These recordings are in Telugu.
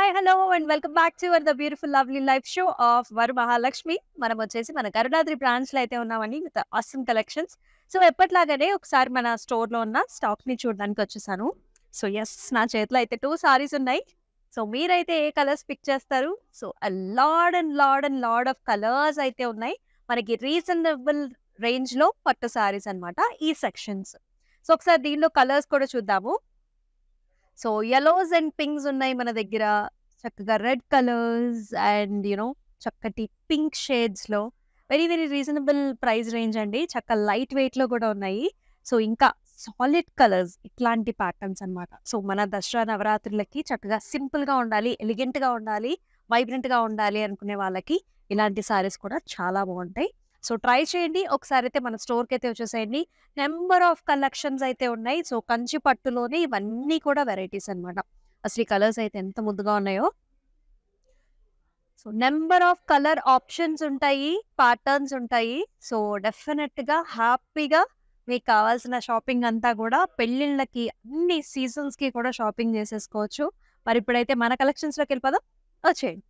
Hi! Hello! And welcome back to the beautiful lovely life show off వరు మహాలక్ష్మి. మనమొచ్చేసి మన కరుణాద్రి బ్రాంచ్‌లో అయితే ఉన్నామండి విత్ ఆసమ్ కలెక్షన్స్. సో, ఎప్పటిలాగానే ఒకసారి మన స్టోర్‌లో ఉన్న స్టాక్‌ని చూడడానికొచ్చేసాను. సో, యెస్, నా చేతిలో అయితే 2 సారీస్ ఉన్నాయి. సో, మీరైతే ఏ కలర్స్ పిక్ చేస్తారు? సో, లాడ్ ఆఫ్ కలర్స్ అయితే ఉన్నాయి. మనకి రీజనబుల్ రేంజ్‌లో పట్టు సారీస్ అన్నమాట ఈ సెక్షన్స్. సో, ఒకసారి దీనిలో కలర్స్ కూడా చూద్దాము. సో, యెల్లోస్ అండ్ పింక్స్ ఉన్నాయి మన దగ్గర. చక్కగా రెడ్ కలర్స్ అండ్ చక్కటి పింక్ షేడ్స్‌లో వెరీ రీజనబుల్ ప్రైస్ రేంజ్ అండి. లైట్ వెయిట్‌లో కూడా ఉన్నాయి. సో, ఇంకా సాలిడ్ కలర్స్ ఇట్లాంటి ప్యాటర్న్స్ అన్నమాట. సో, మన దసరా నవరాత్రులకి చక్కగా సింపుల్‌గా ఉండాలి, ఎలిగెంట్‌గా ఉండాలి, వైబ్రెంట్‌గా ఉండాలి అనుకునే వాళ్ళకి ఇలాంటి సారీస్ కూడా చాలా బావుంటాయి. సో, ట్రై చేయండి. ఒకసారైతే మన స్టోర్‌కైతే వచ్చేసేయండి. నంబర్ ఆఫ్ కలెక్షన్స్ అయితే ఉన్నాయి. సో, కంచి పట్టులోనే ఇవన్నీ కూడా వెరైటీస్ అన్నమాట. అసలు ఈ కలర్స్ అయితే ఎంత ముద్దుగా ఉన్నాయో. So, number of colour options ఉంటాయి, ప్యాటర్న్స్ ఉంటాయి. సో, డెఫినిట్‌గా హ్యాపీగా మీకు కావాల్సిన షాపింగ్ అంతా కూడా పెళ్ళిళ్ళకి, అన్ని సీజన్స్‌కి కూడా షాపింగ్ చేసేసుకోవచ్చు. మరి ఇప్పుడైతే మన కలెక్షన్స్‌లోకి వెళ్ళిపోదాం. వచ్చేయండి.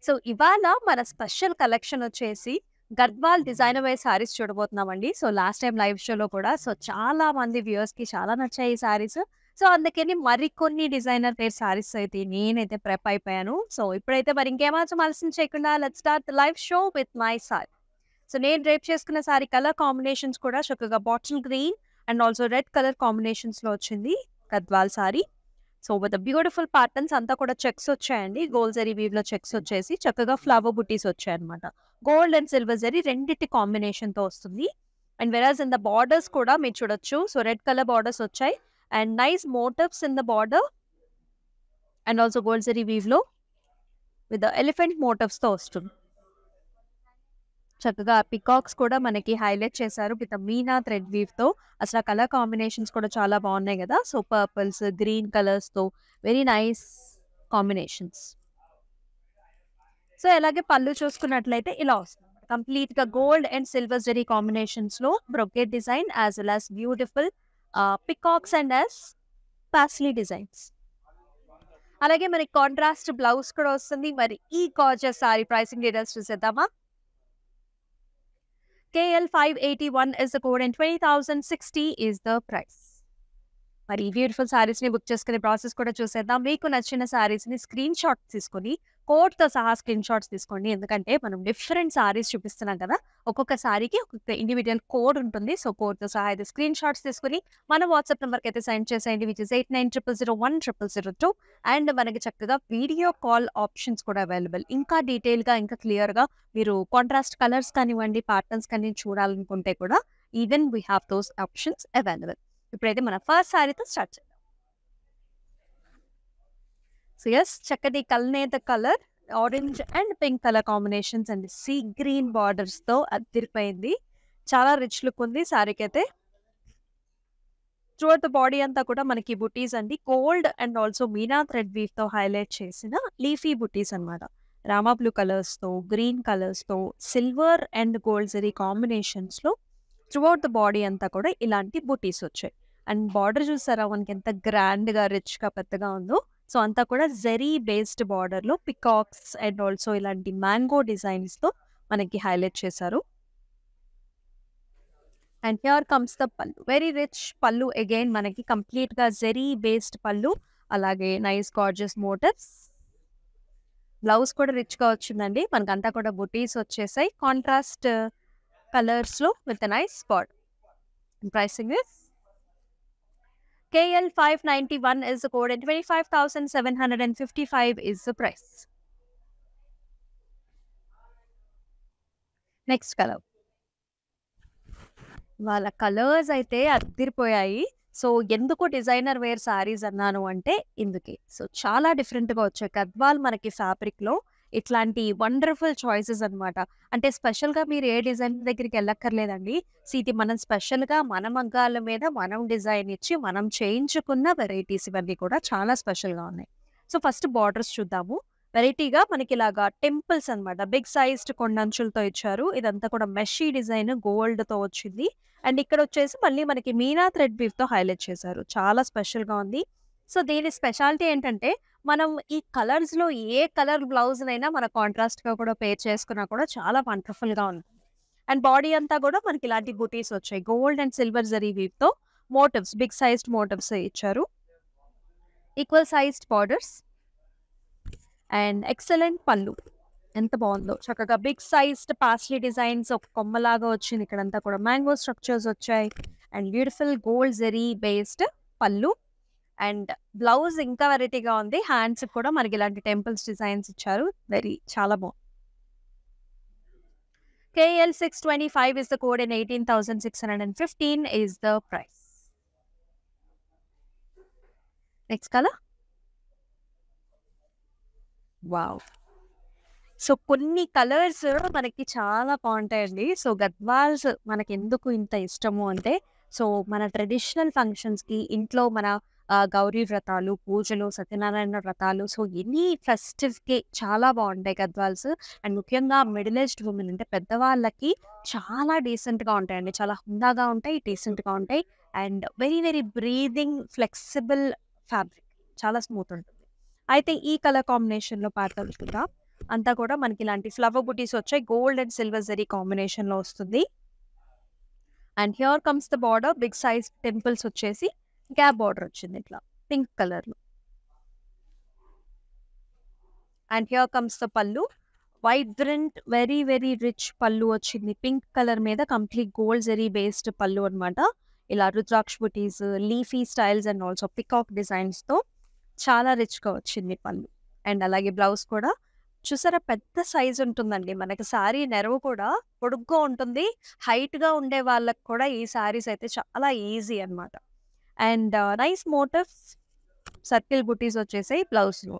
సో, ఇవాళ మన స్పెషల్ కలెక్షన్ వచ్చేసి గద్వాల్ డిజైనర్ వేర్ సారీస్ చూడబోతున్నామండి. సో, లాస్ట్ టైమ్ లైవ్ షోలో కూడా చాలా మంది వ్యూయర్స్‌కి చాలా నచ్చాయి ఈ సారీస్. సో, అందుకని మరికొన్ని డిజైనర్ వేర్ సారీస్ అయితే నేనైతే ప్రెప్ అయిపోయాను. సో, ఇప్పుడైతే మరి ఇంకేమాత్రం ఆలస్యం చేయకుండా let's start the live show with my sari. So, నేను డ్రేప్ చేసుకున్న సారీ కలర్ కాంబినేషన్స్ కూడా చక్కగా bottle green and also red colour కాంబినేషన్స్‌లో వచ్చింది Gadwal sari. So, with beautiful patterns అంతా కూడా చెక్స్ వచ్చాయండి. గోల్డ్ జరీ వీవ్‌లో చెక్స్ వచ్చేసి చక్కగా ఫ్లవర్ బుట్టీస్ వచ్చాయన్నమాట. గోల్డ్ అండ్ సిల్వర్ జరీ రెండిటి కాంబినేషన్‌తో వస్తుంది. And whereas in the borders కూడా మీరు చూడొచ్చు. సో, రెడ్ కలర్ బార్డర్స్ వచ్చాయి. And nice motifs in the border and also gold zari వీవ్‌లో విత్ ద ఎలిఫెంట్ మోటివ్స్‌తో వస్తుంది. చక్కగా పికాక్స్ కూడా మనకి హైలైట్ చేశారు విత్ మీనా థ్రెడ్ వీవ్‌తో. అసలు ఆ కలర్ కాంబినేషన్స్ కూడా చాలా బాగున్నాయి గదా! సో, పర్పుల్స్, గ్రీన్ కలర్స్‌తో వెరీ నైస్ కాంబినేషన్స్. సో, అలాగే పళ్ళు చూసుకున్నట్లయితే ఇలా వస్తుంది. కంప్లీట్‌గా గోల్డ్ అండ్ సిల్వర్ జరీ కాంబినేషన్స్‌లో brocade design as well as beautiful peacocks and as paisley designs. అలాగే మనకి కాంట్రాస్ట్ బ్లౌజ్ కూడా వస్తుంది. మరి ఈ గార్జియస్ సారీ ప్రైసింగ్ డీటెయిల్స్ చూసేద్దామా? KL 581 is the code and 20,060 is the price. మరి ఈ బ్యూటిఫుల్ సారీస్‌ని బుక్ చేసుకునే ప్రాసెస్ కూడా చూసేద్దాం. మీకు నచ్చిన సారీస్‌ని స్క్రీన్ షాట్స్ తీసుకొని, కోడ్‌తో సహా స్క్రీన్ షాట్స్ తీసుకోండి. ఎందుకంటే మనం డిఫరెంట్ సారీస్ చూపిస్తున్నాం కదా! ఒక్కొక్క సారీకి ఒక్కొక్క ఇండివిడ్యువల్ కోడ్ ఉంటుంది. సో, కోడ్‌తో సహా అయితే స్క్రీన్ షాట్స్ తీసుకొని మన వాట్సాప్ నంబర్‌కి అయితే సెండ్ చేసేయండి. విచ్ ఇస్ 8900010002 అండ్ మనకి చక్కగా వీడియో కాల్ ఆప్షన్స్ కూడా అవైలబుల్. ఇంకా డీటెయిల్‌గా, ఇంకా క్లియర్‌గా మీరు కాంట్రాస్ట్ కలర్స్ కానివ్వండి, ప్యాటర్న్స్ కానీ చూడాలనుకుంటే కూడా even we have those options available. ఇప్పుడైతే మన ఫస్ట్ సారీతో స్టార్ట్ చేద్దాం. సో, యెస్, చక్కటి కల్నేత colour, orange and pink colour combinations and sea green బార్డర్స్‌తో అదిరిపోయింది. చాలా రిచ్ లుక్ ఉంది సారీకైతే. త్రూఅవుట్ ద బాడీ అంతా కూడా మనకి బుటీస్ అండి. Gold and also meena thread వీవ్‌తో హైలైట్ చేసిన లీఫీ బుటీస్ అన్నమాట. రామా బ్లూ కలర్స్‌తో, గ్రీన్ కలర్స్‌తో, సిల్వర్ అండ్ గోల్డ్ జరీ కాంబినేషన్స్‌లో త్రూఅవుట్ ద బాడీ అంతా కూడా ఇలాంటి బుటీస్ వచ్చాయి. అండ్ బార్డర్ చూసారా మనకి ఎంత గ్రాండ్‌గా, రిచ్‌గా, పెద్దగా ఉందో. సో, అంతా కూడా జరీ బేస్డ్ బార్డర్‌లో పికాక్స్ అండ్ ఆల్సో ఇలాంటి మ్యాంగో డిజైన్స్‌తో మనకి హైలైట్ చేశారు. And here comes the pallu. Very rich pallu again మనకి కంప్లీట్‌గా జరీ బేస్డ్ పల్లు. అలాగే నైస్ గార్జియస్ మోటివ్స్. బ్లౌజ్ కూడా రిచ్‌గా వచ్చిందండి. మనకంతా కూడా బుటీస్ వచ్చేసాయి. కాంట్రాస్ట్ కలర్స్‌లో with nice border. Pricing is KL 591 is the code and 25,755 is the price. Next colour. వాళ్ళ కలర్స్ అయితే అద్దిరిపోయాయి. సో, ఎందుకు డిజైనర్ వేర్ సారీస్ అన్నాను అంటే ఇందుకే. సో, చాలా డిఫరెంట్‌గా వచ్చాయి. గద్వాల్ మనకి ఫ్యాబ్రిక్‌లో ఇట్లాంటి వండర్‌ఫుల్ చాయిసెస్ అన్నమాట. అంటే స్పెషల్‌గా మీరు ఏ డిజైన్ దగ్గరికి ఎళ్ళక్కర్లేదండి. ఇది మనం స్పెషల్‌గా మన మగ్గాల మీద మనం డిజైన్ ఇచ్చి మనం చేయించుకున్న వెరైటీస్ ఇవన్నీ కూడా చాలా స్పెషల్‌గా ఉన్నాయి. సో, ఫస్ట్ బార్డర్స్ చూద్దాము. వెరైటీగా మనకిలాగా టెంపుల్స్ అన్నమాట. బిగ్ సైజ్డ్ కొండంచులతో ఇచ్చారు. ఇదంతా కూడా మెషీ డిజైన్ గోల్డ్‌తో వచ్చింది. అండ్ ఇక్కడొచ్చేసి మళ్ళీ మనకి మీనా థ్రెడ్ వీవ్‌తో హైలైట్ చేశారు. చాలా స్పెషల్‌గా ఉంది. సో, దీని స్పెషాలిటీ ఏంటంటే, మనం ఈ కలర్స్‌లో ఏ కలర్ బ్లౌజ్‌నైనా మన కాంట్రాస్ట్‌గా కూడా పేర్ చేసుకున్నా కూడా చాలా వండర్‌ఫుల్‌గా ఉంటుంది. అండ్ బాడీ అంతా కూడా మనకి ఇలాంటి బుటీస్ వచ్చాయి. గోల్డ్ అండ్ సిల్వర్ జరీ వీవ్‌తో మోటివ్స్, బిగ్ సైజ్డ్ మోటివ్స్ ఇచ్చారు. Equal sized borders and excellent pallu. ఎంత బావుందో! చక్కగా బిగ్ సైజ్డ్ పాస్లీ డిజైన్స్ ఒక కొమ్మలాగా వచ్చింది. ఇక్కడంతా కూడా మ్యాంగో స్ట్రక్చర్స్ వచ్చాయి. And beautiful gold zari based పళ్ళు. అండ్ బ్లౌజ్ ఇంకా వెరైటీగా ఉంది. హ్యాండ్స్‌కి కూడా మనకి ఇలాంటి టెంపుల్స్ డిజైన్స్ ఇచ్చారు. చాలా బావుంది. KL625 is the code and 18,615 is the price. Next color. Wow! So, కొన్ని కలర్స్ మనకి చాలా బావుంటాయండి. సో, గద్వాల్స్ మనకెందుకు ఇంత ఇష్టము అంటే, సో, మన ట్రెడిషనల్ ఫంక్షన్స్‌కి ఇంట్లో మన గౌరీ వ్రతాలు, పూజలు, సత్యనారాయణ వ్రతాలు, సో, ఎనీ ఫెస్టివ్‌కి చాలా బావుంటాయి గద్వాల్స్. అండ్ ముఖ్యంగా మిడిల్ ఏజ్డ్ వుమెన్ అంటే పెద్దవాళ్ళకి చాలా డీసెంట్‌గా ఉంటాయండి. చాలా హుందాగా ఉంటాయి, డీసెంట్‌గా ఉంటాయి. And very very breathing flexible fabric. చాలా స్మూత్ ఉంటుంది. అయితే ఈ కలర్ కాంబినేషన్‌లో పాడతాను చూద్దాం. అంతా కూడా మనకి ఇలాంటి ఫ్లవర్ బుటీస్ వచ్చాయి. గోల్డ్ అండ్ సిల్వర్ జరీ కాంబినేషన్‌లో వస్తుంది. And here comes the border. Big size temples వచ్చేసి గ్యాప్ బార్డర్ వచ్చింది ఇట్లా పింక్ కలర్‌లో. And here comes the pallu. Vibrant very very rich pallu వచ్చింది. పింక్ కలర్ మీద complete gold zari based pallu అన్నమాట. ఇలా rudraksha butis, leafy styles and also peacock డిజైన్స్‌తో చాలా రిచ్‌గా వచ్చింది పల్లు. అండ్ అలాగే బ్లౌజ్ కూడా చూసారా పెద్ద సైజ్ ఉంటుందండి. మనకి సారీ నెరవు కూడా పొడుగ్గా ఉంటుంది. హైట్‌గా ఉండే వాళ్ళకి కూడా ఈ సారీస్ అయితే చాలా ఈజీ అన్నమాట. అండ్ నైస్ మోటివ్స్ సర్కిల్ బుటీస్ వచ్చేసాయి బ్లౌజ్‌లో.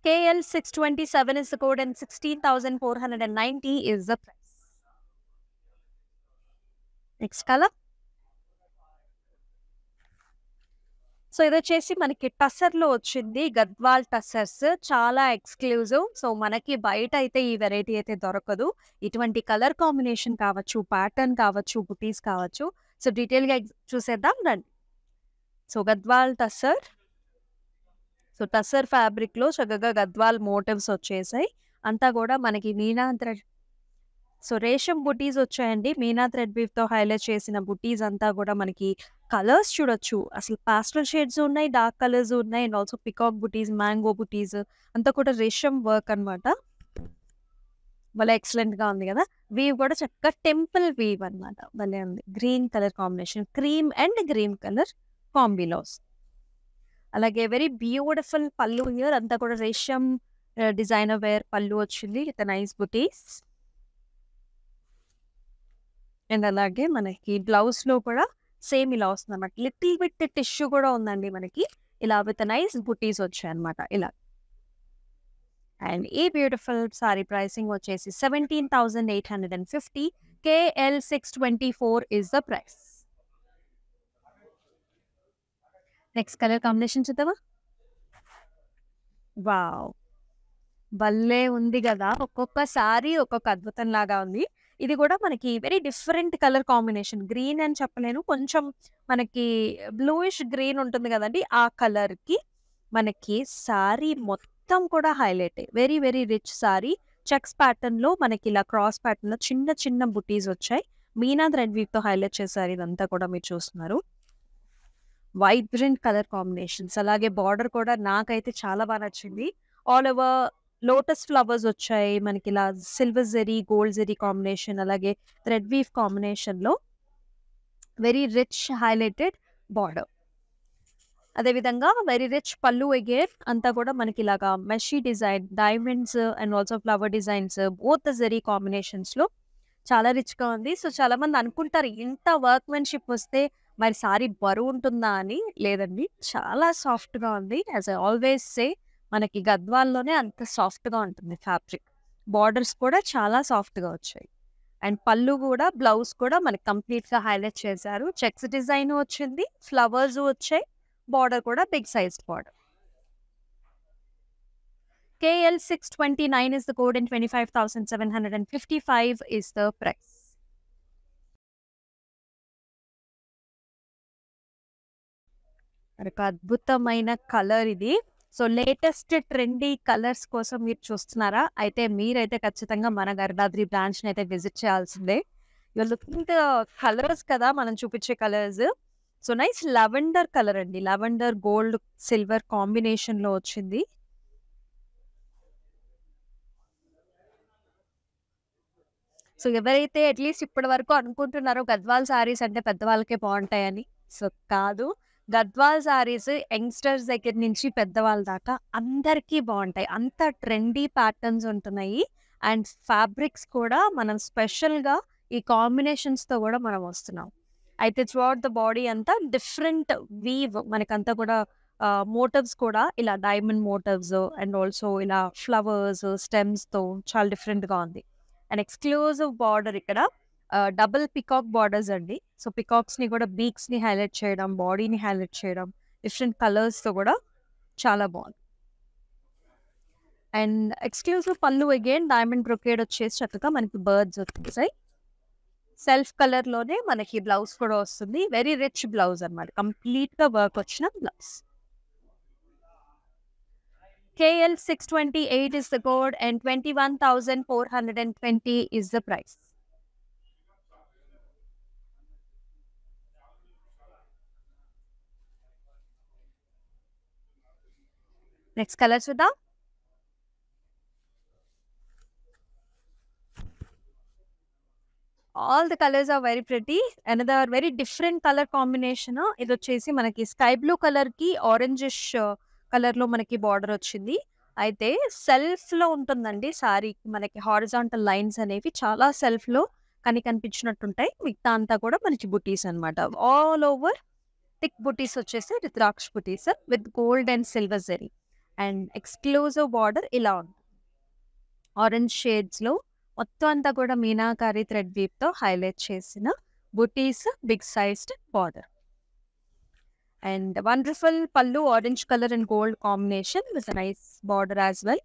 KL627 is the code and 16,490 is the price. Next colour. So, ఇదొచ్చేసి మనకి టస్సర్‌లో వచ్చింది. గద్వాల్ టస్సర్స్ చాలా ఎక్స్‌క్లూజివ్. సో, మనకి బయట అయితే ఈ వెరైటీ అయితే దొరకదు. ఇటువంటి కలర్ కాంబినేషన్ కావచ్చు, ప్యాటర్న్ కావచ్చు, బుటీస్ కావచ్చు. సో, డీటెయిల్‌గా చూసేద్దాం రండి. సో, గద్వాల్ టస్సర్. సో, టస్సర్ ఫ్యాబ్రిక్‌లో చక్కగా గద్వాల్ మోటివ్స్ వచ్చేసాయి. అంతా కూడా మనకి మీనా థ్రెడ్ సో, రేషం బుటీస్ వచ్చాయండి. మీనా థ్రెడ్ వీవ్‌తో హైలైట్ చేసిన బుటీస్ అంతా కూడా మనకి కలర్స్ చూడొచ్చు. అసలు పాస్టల్ షేడ్స్ ఉన్నాయి, డార్క్ కలర్స్ ఉన్నాయి. And also peacock buttis, mango బుటీస్ అంతా కూడా రేషం వర్క్ అన్నమాట. భలే ఎక్సలెంట్‌గా ఉంది గదా! వీవ్ కూడా చక్కగా టెంపుల్ వీవ్ అన్నమాట. భలే ఉంది. Green colour combination. Cream and green colour కాంబీలో వస్తుంది. అలాగే వెరీ బ్యూటిఫుల్ పల్లు హియర్ అంతా కూడా రేషం డిజైనర్ వేర్ పల్లు వచ్చింది విత్ నైస్ బుటీస్. అండ్ అలాగే మనకి బ్లౌజ్‌లో కూడా సేమ్ ఇలా వస్తుందన్నమాట. లిటిల్ బిట్ టిష్యూ కూడా ఉందండి మనకి. ఇలా విత్ నైస్ బుటీస్ వచ్చాయన్నమాట ఇలా. అండ్ ఈ బ్యూటిఫుల్ సారీ ప్రైసింగ్ వచ్చేసి 17,850. KL624 is the price. Next colour combination చూద్దామా? వావ్! భలే ఉంది గదా! ఒక్కొక్క సారీ ఒక్కొక్క అద్భుతం లాగా ఉంది. ఇది కూడా మనకి very different colour combination. Green అని చెప్పలేను. కొంచెం మనకి బ్లూయిష్ గ్రీన్ ఉంటుంది గదండీ! ఆ కలర్‌కి మనకి సారీ మొత్తం కూడా హైలైటే. Very very rich sari. Checks ప్యాటర్న్‌లో మనకి ఇలా క్రాస్ ప్యాటర్న్‌లో చిన్న చిన్న బుటీస్ వచ్చాయి. మీనా థ్రెడ్ వీవ్‌తో హైలైట్ చేశారు ఇదంతా కూడా మీరు చూస్తున్నారు. Vibrant colour combinations. అలాగే బార్డర్ కూడా నాకైతే చాలా బా నచ్చింది. ఆల్ ఓవర్ లోటస్ ఫ్లవర్స్ వచ్చాయి. మనకి ఇలా silver zari, gold zari combination అలాగే థ్రెడ్ వీవ్ కాంబినేషన్‌లో వెరీ రిచ్ హైలైటెడ్ బార్డర్. అదేవిధంగా వెరీ రిచ్ పల్లు అగైన్ అంతా కూడా మనకి ఇలాగా మెషీ design, diamonds and also flower designs both the zari కాంబినేషన్స్‌లో చాలా రిచ్‌గా ఉంది. సో, చాలామంది అనుకుంటారు ఇంత వర్క్‌మెన్‌షిప్ వస్తే మరి సారీ బరువుంటుందా అని. లేదండి. చాలా సాఫ్ట్‌గా ఉంది. యాస్ ఐ ఆల్వేస్ సే మనకి గద్వాల్‌లోనే అంత సాఫ్ట్‌గా ఉంటుంది ఫ్యాబ్రిక్. బార్డర్స్ కూడా చాలా సాఫ్ట్‌గా వచ్చాయి. అండ్ పళ్ళు కూడా, బ్లౌజ్ కూడా మనకి కంప్లీట్‌గా హైలైట్ చేశారు. చెక్స్ డిజైన్ వచ్చింది. ఫ్లవర్స్ వచ్చాయి. బార్డర్ కూడా big sized border. KL629 is the code and 25,755 is the price. ఒక అద్భుతమైన కలర్ ఇది. సో లేటెస్ట్ ట్రెండీ కలర్స్ కోసం మీరు చూస్తున్నారా? అయితే మీరైతే ఖచ్చితంగా మన గరుడాద్రి బ్రాంచ్‌ని అయితే విజిట్ చేయాల్సిందే. You are looking the colours కదా! మనం చూపించే colours. So nice lavender colour అండి. లావెండర్ గోల్డ్ సిల్వర్ కాంబినేషన్‌లో వచ్చింది. సో ఎవరైతే అట్‌లీస్ట్ ఇప్పటి వరకు అనుకుంటున్నారో గద్వాల్ సారీస్ అంటే పెద్దవాళ్ళకే బావుంటాయని. సో కాదు. గద్వాల్ సారీస్ యంగ్‌స్టర్స్ దగ్గర నుంచి పెద్దవాళ్ళ దాకా అందరికీ బావుంటాయి. అంత ట్రెండీ ప్యాటర్న్స్ ఉంటున్నాయి. అండ్ ఫ్యాబ్రిక్స్ కూడా మనం స్పెషల్‌గా ఈ కాంబినేషన్స్‌తో గూడా మనం వస్తున్నాం. అయితే త్రూఅవుట్ ద బాడీ అంతా డిఫరెంట్ వీవ్ మనకంతా కూడా మోటివ్స్ కూడా ఇలా డైమండ్ మోటివ్స్ అండ్ ఆల్సో ఇలా ఫ్లవర్స్, స్టెమ్స్‌తో చాలా డిఫరెంట్‌గా ఉంది. అండ్ ఎక్స్‌క్లూజివ్ బార్డర్ ఇక్కడ డబుల్ పికాక్ బార్డర్స్ అండి. సో పికాక్స్‌ని కూడా బీక్స్‌ని హైలైట్ చేయడం, బాడీని హైలైట్ చేయడం, డిఫరెంట్ కలర్స్‌తో కూడా చాలా బావుంది. అండ్ ఎక్స్‌క్లూజివ్ పళ్ళు అగైన్ డైమండ్ బ్రొకేడ్ వచ్చేసి చక్కగా మనకి బర్డ్స్ వచ్చేసాయి. సెల్ఫ్ కలర్‌లోనే మనకి బ్లౌజ్ కూడా వస్తుంది. వెరీ రిచ్ బ్లౌజ్ అన్నమాట. కంప్లీట్‌గా వర్క్ వచ్చిన blouse. KL628 is the code and 21,420 is the price. Next color చూద్దాం. All the colors are very pretty. Another very different color combination. ఇది వచ్చేసి మనకి స్కై బ్లూ కలర్ కి ఆరెంజిష్ కలర్ లో మనకి బార్డర్ వచ్చింది. అయితే సెల్ఫ్ లో ఉంటుందండి సారీ. మనకి హారిజాంటల్ లైన్స్ అనేవి చాలా సెల్ఫ్ లో కనిపించినట్టుంటాయి. మిగతా అంతా కూడా మనకి బుటీస్ అన్నమాట. ఆల్ ఓవర్ థిక్ బుటీస్ వచ్చేసి rudraksha butis with gold and silver zari and exclusive border ఇలా ఉంది. ఆరెంజ్ షేడ్స్ లో మొత్తం అంతా కూడా మీనాకారి థ్రెడ్ వీవ్ తో హైలైట్ చేసిన butis, big sized border and wonderful pallu orange colour and gold combination with nice border as well.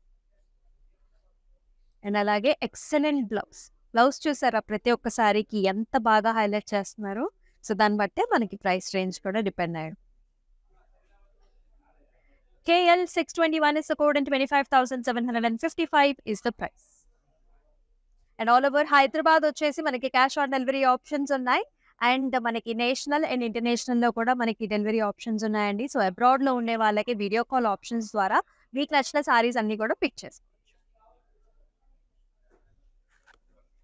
And అలాగే ఎక్సలెంట్ బ్లౌజ్ చూసారా ప్రతి ఒక్క సారీకి ఎంత బాగా హైలైట్ చేస్తున్నారు. సో దాన్ని బట్టే మనకి ప్రైస్ రేంజ్ కూడా డిపెండ్ అయ్యాడు. KL621 is the code and 25,755 is the price. And all over Hyderabad వచ్చేసి మనకి క్యాష్ ఆన్ డెలివరీ ఆప్షన్స్ ఉన్నాయి. అండ్ మనకి నేషనల్ అండ్ ఇంటర్నేషనల్లో కూడా మనకి డెలివరీ ఆప్షన్స్ ఉన్నాయండి. సో అబ్రాడ్లో ఉండే వాళ్ళకి వీడియో కాల్ ఆప్షన్స్ ద్వారా మీకు నచ్చిన సారీస్ అన్ని కూడా పిక్ చేసుకోవచ్చు.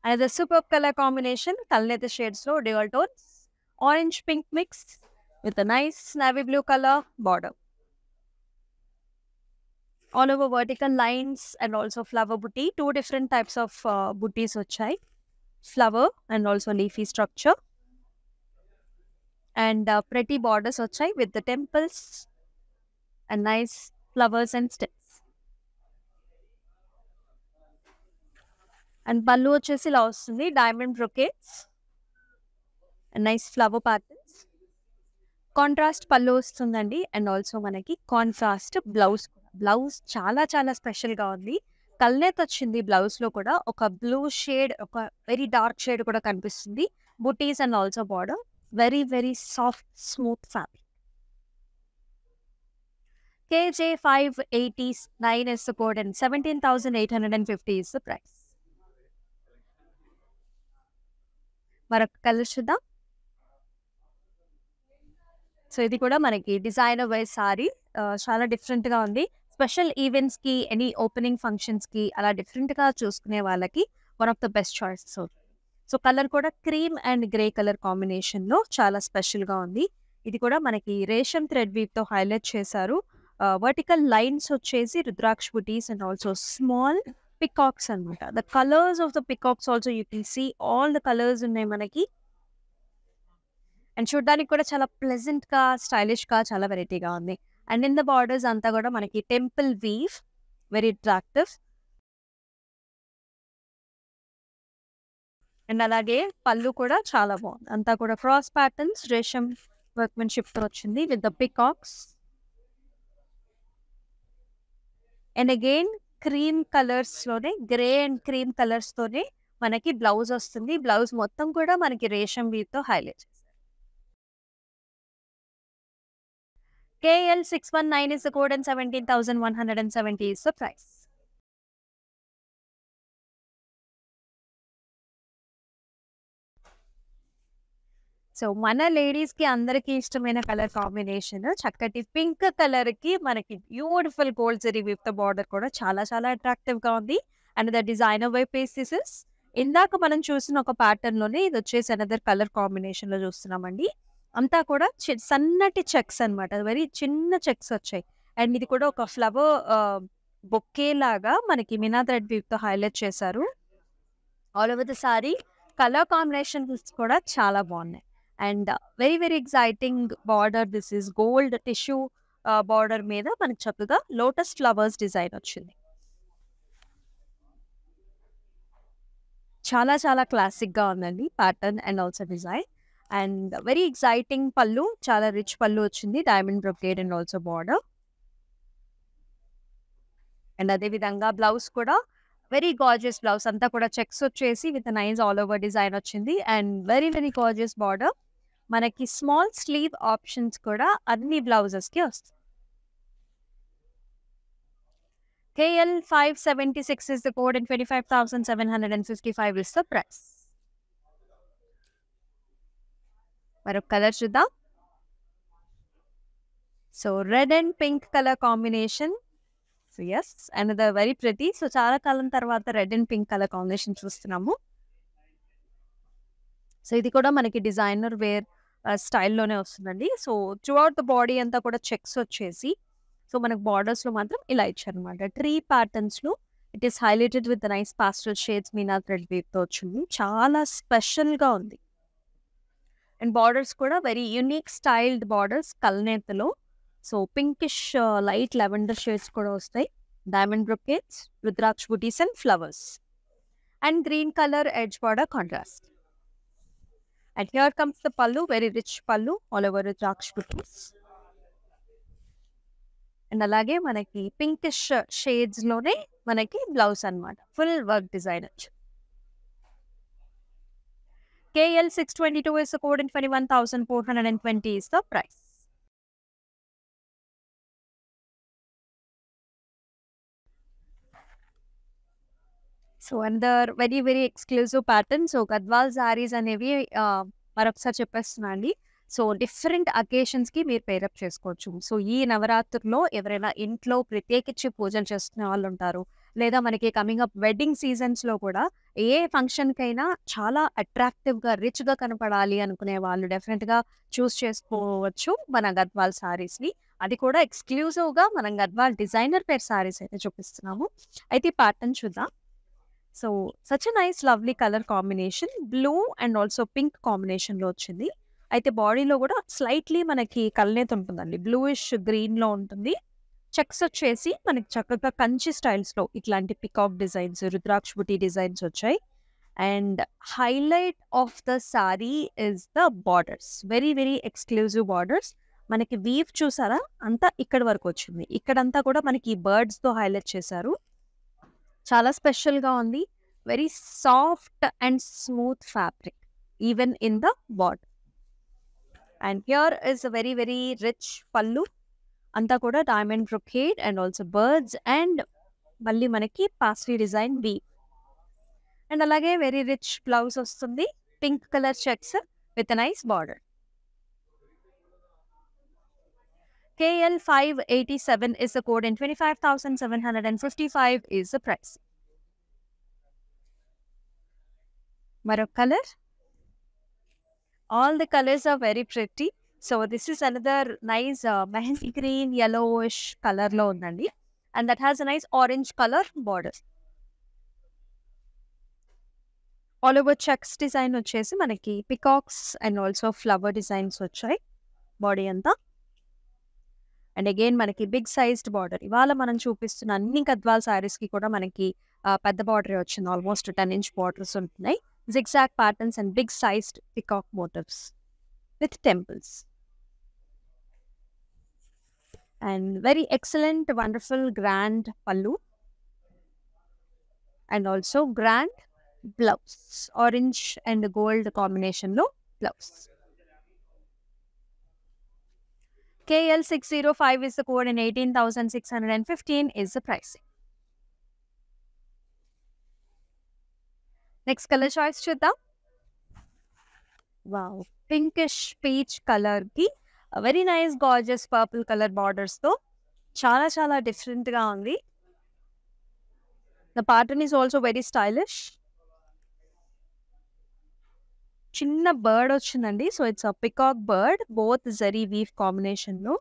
And the super colour combination కల్నేత షేడ్స్లో dual tones orange pink mix with nice navy blue colour border. All over vertical lines and also flower booty. Two different types of booties వచ్చాయి. Flower and also leafy structure. And pretty borders వచ్చాయి with the temples and nice flowers and stems. And పళ్ళు వచ్చేసి ఇలా వస్తుంది. Diamond brocades and nice flower patterns. Contrast పళ్ళు వస్తుందండి. అండ్ ఆల్సో మనకి కాంట్రాస్ట్ బ్లౌజ్ చాలా చాలా స్పెషల్గా ఉంది. కల్నేత వచ్చింది బ్లౌజ్లో కూడా. ఒక బ్లూ షేడ్, ఒక వెరీ డార్క్ షేడ్ కూడా కనిపిస్తుంది. బుటీస్ and also border very very soft smooth fabric. KJ589 is the code and 17,850 is the price. మరొక కలర్ చూద్దాం. సో ఇది కూడా మనకి డిజైనర్ వైజ్ సారీ చాలా డిఫరెంట్గా ఉంది. స్పెషల్ ఈవెంట్స్కి, ఎనీ ఓపెనింగ్ ఫంక్షన్స్కి అలా డిఫరెంట్గా చూసుకునే వాళ్ళకి one of the best choices. So colour కూడా క్రీమ్ అండ్ గ్రే కలర్ కాంబినేషన్లో చాలా స్పెషల్గా ఉంది. ఇది కూడా మనకి రేషం థ్రెడ్ వీవ్తో హైలైట్ చేశారు. వర్టికల్ లైన్స్ వచ్చేసి రుద్రాక్ష బుటీస్ అండ్ ఆల్సో స్మాల్ పికాక్స్ అనమాట. The colours of the peacocks also you can see all the colours ఉన్నాయి మనకి. అండ్ చూడ్డానికి కూడా చాలా ప్లెజెంట్గా, స్టైలిష్గా, చాలా వెరైటీగా ఉంది. అండ్ ఇన్ ద బార్డర్స్ అంతా కూడా మనకి temple weave very attractive. And అలాగే పళ్ళు కూడా చాలా బాగుంది. అంతా కూడా క్రాస్ ప్యాటర్న్స్ రేషం వర్క్మెన్షిప్తో వచ్చింది with the peacocks. And again cream కలర్స్‌లోనే గ్రే అండ్ క్రీమ్ కలర్స్‌తోనే మనకి బ్లౌజ్ వస్తుంది. బ్లౌజ్ మొత్తం కూడా మనకి రేషం వీవ్‌తో హైలైట్ చేశారు. KL 619 is the code and 17,170 is the price. So, మన లేడీస్‌కి అందరికి ఇష్టమైన కలర్ కాంబినేషన్ చక్కటి పింక్ కలర్‌కి మనకి బ్యూటిఫుల్ గోల్డ్ జరీ వీవ్‌తో బార్డర్ కూడా చాలా చాలా అట్రాక్టివ్‌గా ఉంది. అండ్ ద డిజైనర్ వై పీసెస్ ఇందాక మనం చూసిన ఒక ప్యాటర్న్‌లోనే ఇదొచ్చేసి అనదర్ కలర్ కాంబినేషన్‌లో చూస్తున్నామండి. అంతా కూడా సన్నటి చెక్స్ అన్నమాట. వెరీ చిన్న చెక్స్ వచ్చాయి. అండ్ ఇది కూడా ఒక ఫ్లవర్ బొకే లాగా మనకి మీనా థ్రెడ్ వీవ్‌తో హైలైట్ చేశారు. All over the sorry colour కాంబినేషన్స్ కూడా చాలా బాగున్నాయి. And very very exciting border. This is gold tissue border మీద మనకి చక్కగా లోటస్ ఫ్లవర్స్ డిజైన్ వచ్చింది. చాలా చాలా క్లాసిక్‌గా ఉందండి pattern and also design. And very exciting పళ్ళు, చాలా రిచ్ పళ్ళు వచ్చింది. Diamond brocade and also border. And అదే విధంగా బ్లౌజ్ కూడా వెరీ గార్జియస్ బ్లౌజ్. అంతా కూడా చెక్స్ వచ్చేసి with nice all over design వచ్చింది. And very very gorgeous border. మనకి స్మాల్ స్లీవ్ ఆప్షన్స్ కూడా అన్ని బ్లౌజెస్‌కి వస్తాయి. KL 576 is the code and 25,755 is the price. మరొక కలర్ చూద్దాం. So, red and pink colour combination. So, yes another very pretty. So, చాలా కాలం తర్వాత red and pink colour combination చూస్తున్నాము. సో, ఇది కూడా మనకి డిజైనర్ వేర్ స్టైల్‌లోనే వస్తుందండి. సో, త్రూఅవుట్ ద బాడీ అంతా కూడా చెక్స్ వచ్చేసి సో, మనకు బార్డర్స్‌లో మాత్రం ఇలా ఇచ్చారనమాట. ట్రీ ప్యాటర్న్స్‌లో it is highlighted with nice pastel shades meena thread వీవ్‌తో వచ్చింది. చాలా స్పెషల్‌గా ఉంది. అండ్ బార్డర్స్ కూడా వెరీ యూనిక్ స్టైల్డ్ బార్డర్స్ కల్నేతలో. So, pinkish light lavender shades కూడా వస్తాయి. Diamond brocades, rudraksha buttis and flowers. And green colour edge border contrast. And here comes the pallu, very rich pallu all over rudraksha buttis. And అలాగే మనకి పింకిష్ షేడ్స్‌లోనే మనకి బ్లౌజ్ అన్నమాట. ఫుల్ వర్క్ డిజైన్ వచ్చింది. KL 622 is the code and 21,420 is the price. So, under very very exclusive pattern. So, Gadwal saris అనేవి మరొకసారి చెప్పేస్తున్నా అండి. సో, డిఫరెంట్ అకేషన్స్‌కి మీరు పేరప్ చేసుకోవచ్చు. సో, ఈ నవరాత్రుల్లో ఎవరైనా ఇంట్లో ప్రత్యేకించి పూజలు చేసుకునే వాళ్ళుంటారు. లేదా మనకి కమింగ్ అప్ వెడ్డింగ్ సీజన్స్‌లో కూడా ఏ ఫంక్షన్‌కైనా చాలా అట్రాక్టివ్‌గా, రిచ్‌గా కనపడాలి అనుకునే వాళ్ళు డెఫినిట్‌గా చూజ్ చేసుకోవచ్చు మన గద్వాల్ సారీస్‌ని. అది కూడా ఎక్స్‌క్లూజివ్‌గా మనం గద్వాల్ డిజైనర్ వేర్ సారీస్ అయితే చూపిస్తున్నాము. అయితే ఈ ప్యాటర్న్ చూద్దాం. So, such a nice lovely colour combination. Blue and also pink కాంబినేషన్‌లో వచ్చింది. అయితే బాడీలో కూడా స్లైట్‌లీ మనకి కల్నేత ఉంటుందండి. బ్లూయిష్ గ్రీన్‌లో ఉంటుంది. చెక్స్ వచ్చేసి మనకి చక్కగా కంచి స్టైల్స్‌లో ఇట్లాంటి పికాక్ డిజైన్స్, రుద్రాక్ష బుటీ డిజైన్స్ వచ్చాయి. And highlight of the sorry is the borders. Very very exclusive borders. మనకి వీవ్ చూసారా? అంతా ఇక్కడి వరకు వచ్చింది. ఇక్కడంతా కూడా మనకి బర్డ్స్‌తో హైలైట్ చేశారు. చాలా స్పెషల్‌గా ఉంది. Very soft and smooth fabric even in the border. And here is a very very rich పల్లు. అంతా కూడా diamond brocade and also birds and మళ్ళీ మనకి పాస్లీ డిజైన్ వీవ్. అండ్ అలాగే వెరీ రిచ్ బ్లౌజ్ వస్తుంది. Pink colour checks with nice border. KL 587 is the code and 25,755 is the price. మరొక colour. All the colors are very pretty. So, this is another nice mehndi green yellowish కలర్‌లో ఉందండి. And that has a nice orange color border. All over checks design వచ్చేసి మనకి peacocks and also flower designs వచ్చాయి బాడీ అంతా. అండ్ అగైన్ మనకి బిగ్ సైజ్డ్ బార్డర్. ఇవాళ మనం చూపిస్తున్న అన్ని గద్వాల్ సారీస్‌కి కూడా మనకి పెద్ద బార్డరే వచ్చింది. ఆల్మోస్ట్ 10 ఇంచ్ బార్డర్స్ ఉంటున్నాయి. Zigzag patterns and big sized peacock motifs with temples. And very excellent wonderful grand pallu. And also grand blouse. Orange and gold కాంబినేషన్‌లో blouse. KL605 is the code and 18,615 is the pricing. Next colour choice చూద్దాం. వావ్! పింకిష్ పీచ్ కలర్‌కి very nice gorgeous purple colour బార్డర్స్‌తో చాలా చాలా డిఫరెంట్‌గా ఉంది. The pattern is also very stylish. చిన్న బర్డ్ వచ్చిందండి. So, it's a peacock bird both zari weave కాంబినేషన్‌లో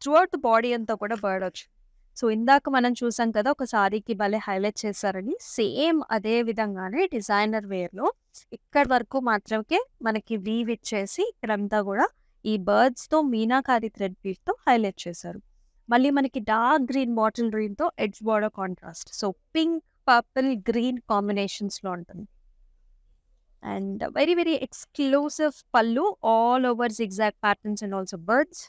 త్రూఅవుట్ ద బాడీ అంతా కూడా బర్డ్ వచ్చింది. సో, ఇందాక మనం చూసాం కదా! ఒక సారీకి భలే హైలైట్ చేశారని. సేమ్ అదే విధంగానే డిజైనర్ వేర్‌లో ఇక్కడి వరకు మాత్రమే మనకి వీవ్ ఇచ్చేసి ఇక్కడంతా కూడా ఈ బర్డ్స్‌తో మీనాకారి థ్రెడ్ వీవ్‌తో హైలైట్ చేశారు. మళ్ళీ మనకి డార్క్ గ్రీన్, బాటిల్ గ్రీన్‌తో edge border contrast. So, pink, purple, green కాంబినేషన్స్‌లో ఉంటుంది. And very very exclusive pallu all over zigzag patterns and also birds.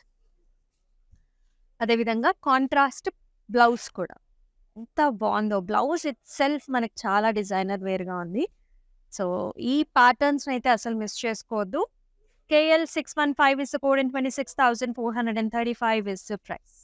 అదేవిధంగా కాంట్రాస్ట్ బ్లౌజ్ కూడా. ఎంత బావుందో! బ్లౌజ్ ఇట్‌సెల్ఫ్ మనకి చాలా డిజైనర్ వేర్‌గా ఉంది. సో, ఈ ప్యాటర్న్స్‌నైతే అసలు మిస్ చేసుకోవద్దు. KL615 is the code and 26,435 is the price.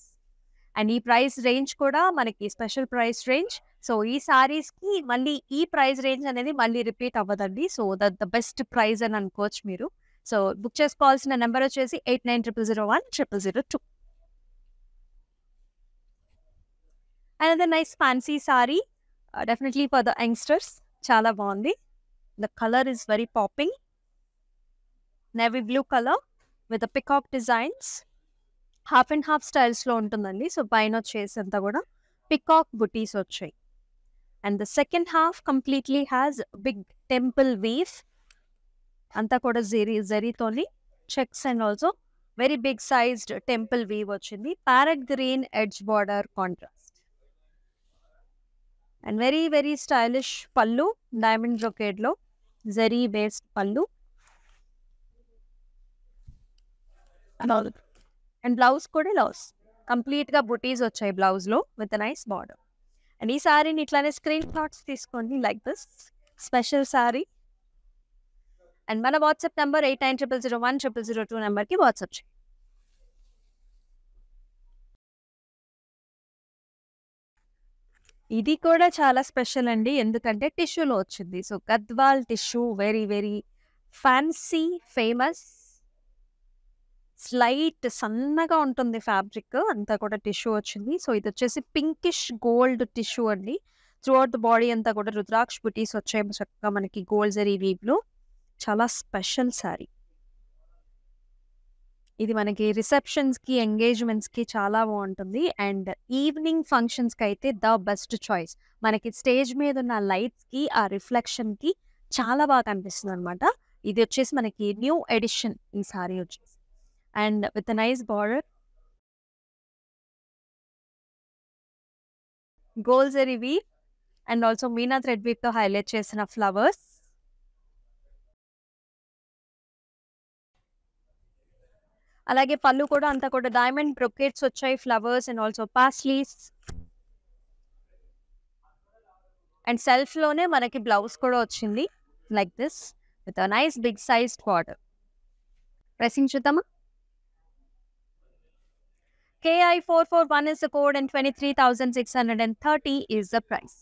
And ఈ ప్రైస్ రేంజ్ కూడా మనకి స్పెషల్ ప్రైస్ రేంజ్. సో, ఈ సారీస్‌కి మళ్ళీ ఈ ప్రైస్ రేంజ్ అనేది మళ్ళీ రిపీట్ అవ్వదండి. సో, ద బెస్ట్ ప్రైస్ అని అనుకోవచ్చు మీరు. సో, బుక్ చేసుకోవాల్సిన నంబర్ వచ్చేసి 8900010002. Another nice fancy sari definitely for the youngsters. చాలా బావుంది. The colour is very popping. Navy blue colour with peacock designs. Half and half స్టైల్స్‌లో ఉంటుందండి. సో, పైన వచ్చేసి అంతా కూడా పికాక్ బుటీస్ వచ్చాయి. అండ్ ద సెకండ్ హాఫ్ కంప్లీట్‌లీ హాస్ బిగ్ టెంపుల్ వీవ్. అంతా కూడా జరీతోని checks and also very big sized temple weave వచ్చింది. Parrot green edge border contrast. And very very stylish pallu diamond బ్రొకేడ్‌లో zari based పల్లు. అండ్ బ్లౌజ్ కూడా కంప్లీట్‌గా బుటీస్ వచ్చాయి బ్లౌజ్‌లో విత్ నైస్ బార్డర్. అండ్ ఈ సారీని ఇట్లానే స్క్రీన్ షాట్స్ తీసుకోండి like this. Special sorry. And మన వాట్సాప్ నంబర్ 8900010002 నంబర్‌కి వాట్సాప్ చేయండి. ఇది కూడా చాలా స్పెషల్ అండి. ఎందుకంటే టిష్యూలో వచ్చింది. So, Gadwal tissue very very fancy, famous. Slight సన్నగా ఉంటుంది ఫ్యాబ్రిక్. అంతా కూడా టిష్యూ వచ్చింది. సో, ఇది వచ్చేసి పింకిష్ గోల్డ్ టిష్యూ అండి. త్రూఅవుట్ ద బాడీ అంతా కూడా రుద్రాక్ష బుటీస్ వచ్చాయి చక్కగా మనకి గోల్డ్ జరీ వీవ్‌లో. చాలా స్పెషల్ సారీ. ఇది మనకి రిసెప్షన్స్‌కి, ఎంగేజ్‌మెంట్స్‌కి చాలా బావుంటుంది. అండ్ ఈవినింగ్ ఫంక్షన్స్‌కి అయితే ద బెస్ట్ చాయిస్. మనకి స్టేజ్ మీద ఉన్న లైట్స్‌కి, ఆ రిఫ్లెక్షన్‌కి చాలా బాగా కనిపిస్తుందనమాట. ఇది వచ్చేసి మనకి న్యూ ఎడిషన్ ఈ సారీ వచ్చేసి. And with a nice border. Gold zari weave and also meena thread వీవ్‌తో హైలైట్ చేసిన ఫ్లవర్స్. అలాగే పళ్ళు కూడా అంతా కూడా డైమండ్ బ్రొకేట్స్ వచ్చాయి. Flowers and also paisleys. And సెల్ఫ్‌లోనే మనకి బ్లౌజ్ కూడా వచ్చింది like this with a nice big sized border. Pricing చూద్దామా? KI441 is the code and 23,630 is the price.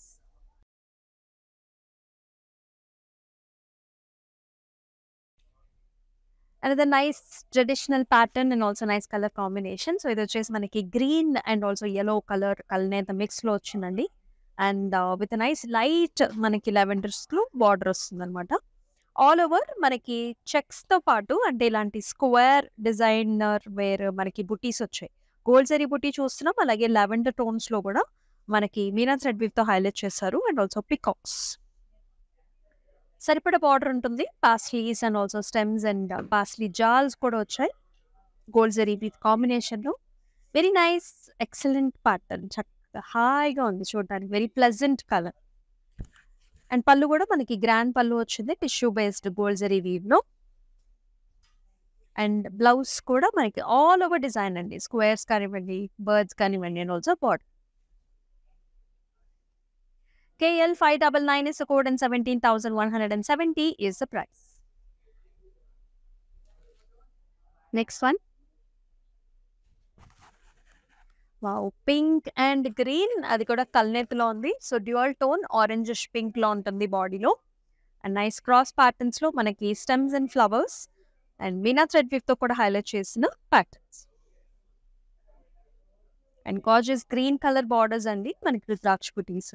Another nice traditional pattern and also nice color combination. So, ఇది వచ్చేసి మనకి green and also yellow colour కలనేత మిక్స్‌లో వచ్చిందండి. అండ్ విత్ నైస్ లైట్ మనకి లెవెండర్స్‌లో బార్డర్ వస్తుందనమాట. ఆల్ ఓవర్ మనకి చెక్స్‌తో పాటు అంటే ఇలాంటి స్క్వేర్ డిజైనర్ వేర్ మనకి బుటీస్ వచ్చాయి. గోల్డ్ జరీ బుటీ చూస్తున్నాం. అలాగే లావెండర్ టోన్స్‌లో కూడా మనకి మీనా థ్రెడ్ వీవ్‌తో హైలైట్ చేశారు. And also peacocks. సరిపడా బార్డర్ ఉంటుంది. Paisleys and also stems and paisley jaals కూడా వచ్చాయి. గోల్డ్ జరీ వీవ్ కాంబినేషన్‌లో వెరీ నైస్ ఎక్సలెంట్ ప్యాటర్న్. చక్కగా హాయిగా ఉంది చూడడానికి. Very pleasant colour. అండ్ పళ్ళు కూడా మనకి గ్రాండ్ పళ్ళు వచ్చింది. టిష్యూ బేస్డ్ గోల్డ్ జరీ వీవ్‌లో. అండ్ బ్లౌజ్ కూడా మనకి ఆల్ ఓవర్ డిజైన్ అండి. స్క్వేర్స్ కానివ్వండి, బర్డ్స్ కానివ్వండి and also border. KL 599 is the code and 17,170 is the price. Next one. Wow, pink and green. అది కూడా కల్నేతిలో ఉంది. So dual tone orangish pink లో ఉంటుంది బాడీలో. అండ్ నైస్ క్రాస్ ప్యాటర్న్స్ లో మనకి స్టెమ్స్ అండ్ ఫ్లవర్స్ అండ్ మీనా థ్రెడ్ వీవ్ తో కూడా హైలైట్ చేసిన patterns. And gorgeous green colour borders అండి మనకి రుద్రాక్ష బుటీస్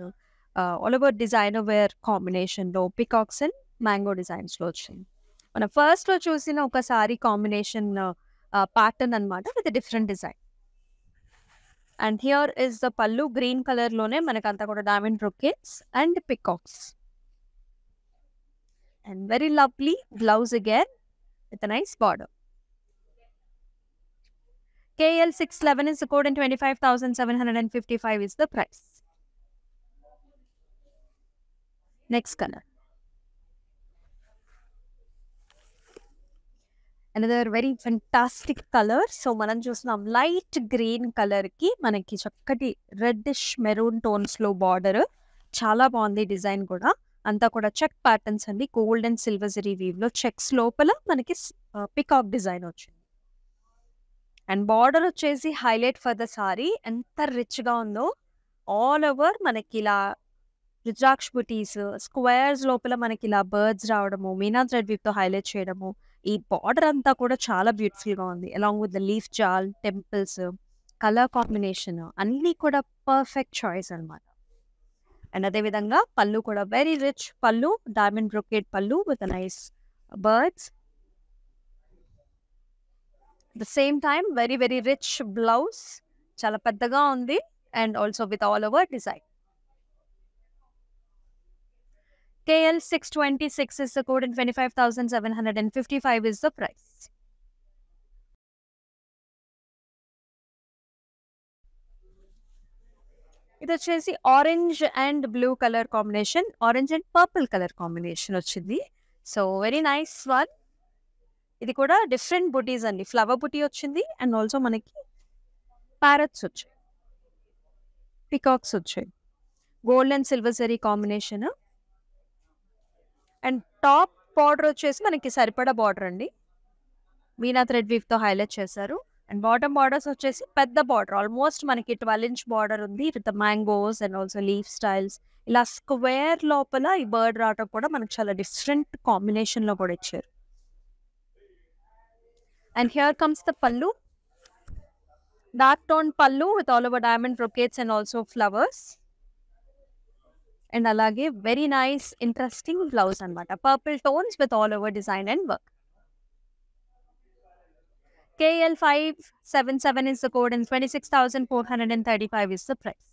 all over designer wear combination లో పికాక్స్ అండ్ మ్యాంగో డిజైన్స్ లో వచ్చింది. మన ఫస్ట్ లో చూసిన ఒక సారీ కాంబినేషన్ ప్యాటర్న్ అన్నమాట with different design. And here is the pallu green colour లోనే మనకంతా కూడా diamond brocades and peacocks. And very lovely blouse again with a nice border. KL 611 is the code and 25,755 is the price. Next color. Another very fantastic color. So మనం చూస్తున్నాం లైట్ గ్రీన్ కలర్ కి మనకి చక్కటి రెడ్డిష్ మెరూన్ టోన్స్ లో బార్డర్. చాలా బాగుంది డిజైన్ కూడా. అంతా కూడా చెక్ ప్యాటర్న్స్ అండి gold and silver zari weave లో చెక్స్ లోపల మనకి పికాక్ డిజైన్ వచ్చింది. అండ్ బార్డర్ వచ్చేసి హైలైట్ ఫర్ ద సారీ. ఎంత రిచ్ గా ఉందో ఆల్ ఓవర్ మనకి ఇలా రుద్రాక్ష బుటీస్ స్క్వేర్స్ లోపల మనకి ఇలా బర్డ్స్ రావడము మీనా థ్రెడ్ వీవ్ తో హైలైట్ చేయడము. ఈ బార్డర్ అంతా కూడా చాలా బ్యూటిఫుల్ గా ఉంది. Along with the leaf jaal temples colour combination అన్ని కూడా పర్ఫెక్ట్ చాయిస్ అన్నమాట. అండ్ అదే విధంగా పళ్ళు కూడా వెరీ రిచ్ పళ్ళు డైమండ్ బ్రొకేట్ పళ్ళు with nice birds. The same time very very rich blouse చాలా పెద్దగా ఉంది and also with all over design. KL 626 is the code and 25,755 is the price. ఇది వచ్చేసి orange and blue colour combination orange and purple colour combination వచ్చింది. So very nice one. ఇది కూడా డిఫరెంట్ బుటీస్ అండి ఫ్లవర్ బుటీ వచ్చింది అండ్ ఆల్సో మనకి ప్యారెట్స్ వచ్చాయి పికాక్స్ వచ్చాయి gold and silver zari combination. And top border వచ్చేసి మనకి సరిపడా బార్డర్ అండి మీనా థ్రెడ్ వీవ్ తో హైలైట్ చేశారు. అండ్ బాటమ్ బార్డర్స్ వచ్చేసి పెద్ద బార్డర్ ఆల్మోస్ట్ మనకి 12 inch బార్డర్ ఉంది with mangoes and also leaf styles. ఇలా స్క్వేర్ లోపల ఈ బర్డ్ రావటం కూడా మనకి చాలా డిఫరెంట్ కాంబినేషన్ లో కూడా ఇచ్చారు. అండ్ హియర్ కమ్స్ ద పల్లు డార్క్ టోన్ పల్లు with all over diamond brocades and also flowers. And అలాగే వెరీ నైస్ ఇంట్రెస్టింగ్ బ్లౌజ్ అనమాట purple tones with all over design and work. KL 577 is the code and 26,435 is the price.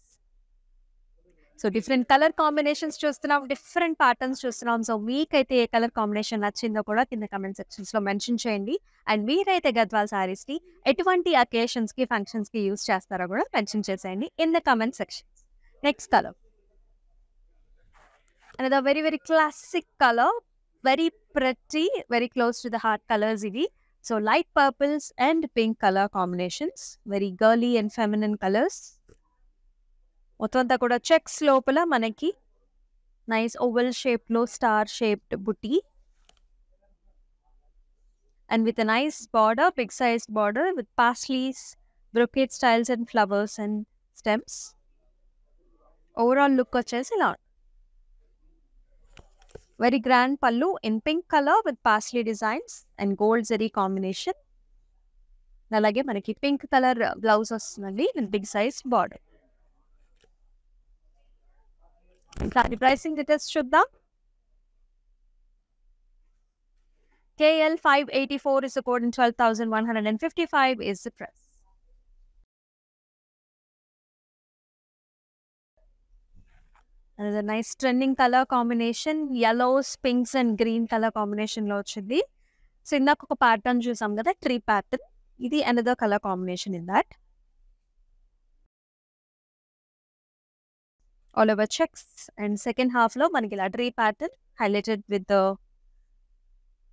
So different colour combinations చూస్తున్నాం డిఫరెంట్ ప్యాటర్న్స్ చూస్తున్నాం. సో మీకైతే ఏ కలర్ కాంబినేషన్ నచ్చిందో కూడా కింద కమెంట్ సెక్షన్స్ లో మెన్షన్ చేయండి. అండ్ మీరైతే గద్వాల్ సారీస్ ని ఎటువంటి అకేషన్స్ కి ఫంక్షన్స్ కి యూస్ చేస్తారో కూడా మెన్షన్ చేసేయండి in the comment sections. Next colour another very very classic color very pretty very close to the heart colors ivi. So light purples and pink color combinations very girly and feminine colors. మొత్తం కూడా చెక్స్ లోపల మనకి నైస్ ఓవల్ షేప్ లో star shaped buti and with a nice border big sized border with paisleys brocade styles and flowers and stems. Overall look వచ్చేసి ఇలా very grand pallu in pink color with parsley designs and gold zari combination. అలాగే మనకి పింక్ కలర్ బ్లౌజ్ వస్తుందండి విత్ బిగ్ సైజ్ బార్డర్. దాని ప్రైసింగ్ డీటెయిల్స్ చూద్దాం. KL 584 is the code and 12,155 is the price. Another nice trending color combination yellows pinks and green color combination లో వచ్చింది. సో ఇందాక ఒక ప్యాటర్న్ చూసాం కదా ట్రీ ప్యాటర్న్ ఇది another color combination in that. All over checks and second half లో మనకి ఇలా tree pattern highlighted with the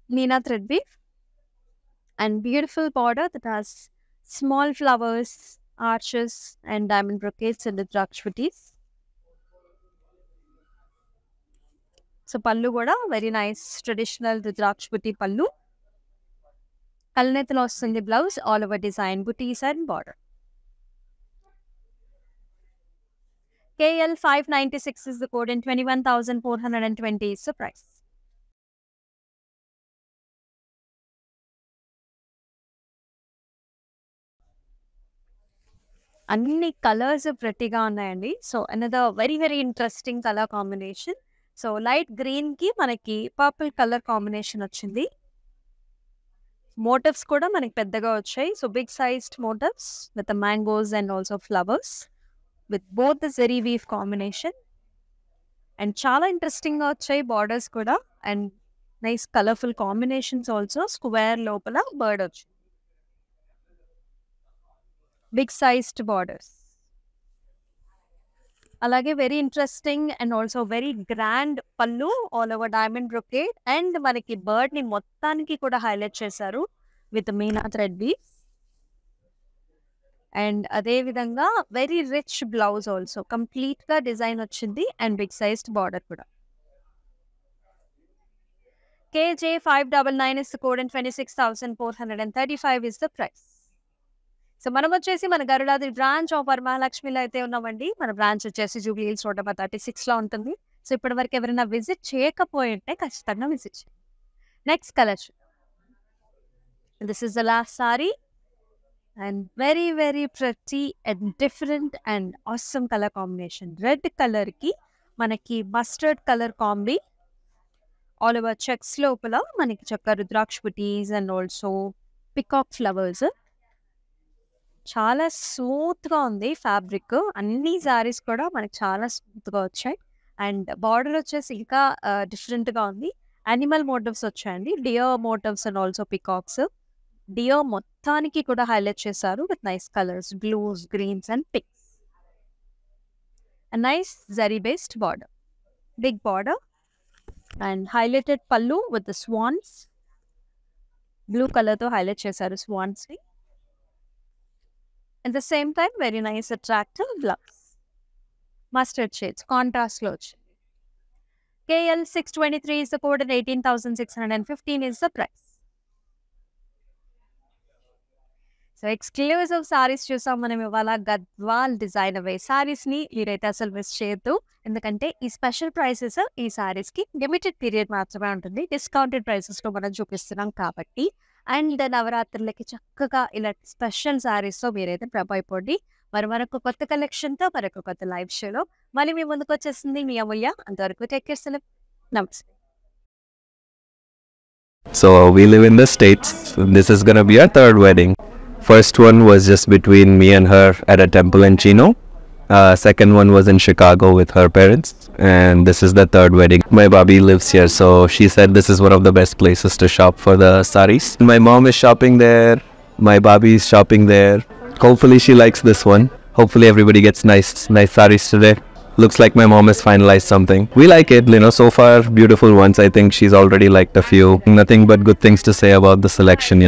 Meena thread weave and beautiful border that has small flowers arches and diamond brocades and the rudraksha buttis. So పళ్ళు కూడా వెరీ నైస్ ట్రెడిషనల్ రుద్రాక్షపతి పళ్ళు. కల్నేతలో వస్తుంది blouse, all over design buttis and border. KL 596 is the code and 21,420 is the price. అన్ని కలర్స్ ప్రెట్టీగా ఉన్నాయండి. So another very interesting colour combination. So light గ్రీన్కి మనకి పర్పుల్ కలర్ కాంబినేషన్ వచ్చింది. మోటివ్స్ కూడా మనకి పెద్దగా వచ్చాయి. So big sized motifs with mangoes and also flowers with both the zari weave combination. And చాలా ఇంట్రెస్టింగ్గా వచ్చాయి బార్డర్స్ కూడా. And nice colourful combinations also. Square లోపల బర్డ్ వచ్చింది, బిగ్ సైజ్డ్ బార్డర్స్. అలాగే very interesting and also very grand pallu, all over diamond brocade. And మనకి బర్డ్ ని మొత్తానికి కూడా హైలైట్ చేశారు with Meena thread beads. And అదే విధంగా very rich blouse also, complete గా డిజైన్ వచ్చింది అండ్ బిగ్ సైజ్డ్ బార్డర్ కూడా. KJ 599 is the code and 26,435 is the price. So మనం వచ్చేసి మన గరుడాద్రి బ్రాంచ్ ఆఫ్ వరమహాలక్ష్మిలో అయితే ఉన్నామండి. మన బ్రాంచ్ వచ్చేసి జూబ్లీ హిల్స్ రోడ్ నెంబర్ 36లో ఉంటుంది. సో ఇప్పటి వరకు ఎవరైనా విజిట్ చేయకపోయి ఉంటే ఖచ్చితంగా విజిట్ చేయండి. Next colour, this is the last sorry and very pretty and different and awesome colour combination. Red కలర్కి మనకి mustard colour combi, all over checks లోపల మనకి చక్క రుద్రాక్ష బుటీస్ అండ్ ఆల్సో పికాక్ ఫ్లవర్స్. చాలా స్మూత్గా ఉంది ఫ్యాబ్రిక్. అన్ని శారీస్ కూడా మనకి చాలా స్మూత్గా వచ్చాయి. అండ్ బార్డర్ వచ్చేసి ఇంకా డిఫరెంట్గా ఉంది. యానిమల్ మోటివ్స్ వచ్చాయండి, deer motifs and also peacocks. Deer మొత్తానికి కూడా హైలైట్ చేశారు with nice colours, blues, greens and pinks. And nice zari based border, big border and highlighted pallu with swans. Blue కలర్తో హైలైట్ చేశారు స్వాన్స్ని. At the same time, very nice attractive blouse. Mustard shades, contrast లో వచ్చింది. KL 623 is the code and 18,615 is the price. So exclusive saris చూసాం మనం ఇవాళ. గద్వాల్ డిజైన్ అవే సారీస్ని మీరైతే అసలు మిస్ చేయొద్దు. ఎందుకంటే ఈ స్పెషల్ ప్రైసెస్ ఈ సారీస్కి లిమిటెడ్ పీరియడ్ మాత్రమే ఉంటుంది. డిస్కౌంటెడ్ ప్రైసెస్లో మనం చూపిస్తున్నాం కాబట్టి. అండ్ నవరాత్రులకి చక్కగా ఇలాంటి స్పెషల్ సారీస్తో మీరైతే ప్రెప్ అయిపోండి. మరొక కొత్త కలెక్షన్తో మరొక కొత్త లైవ్ షోలో మళ్ళీ మీ ముందుకు వచ్చేస్తుంది మీ అమూల్య. అంతవరకు టేక్ కేర్, సెలవు, నమస్తే. So we live in the States. This is gonna be our third wedding. First one was just between me and her at a temple in Chino. Second one was in Chicago with her parents. And this is the third wedding. My Bobby lives here, so she said this is one of the best places to shop for the saris. My mom is shopping there. My Bobby is shopping there. Hopefully she likes this one. Hopefully everybody gets nice saris today. Looks like my mom has finalized something. We like it, so far beautiful ones. I think she's already liked a few. Nothing but good things to say about the selection,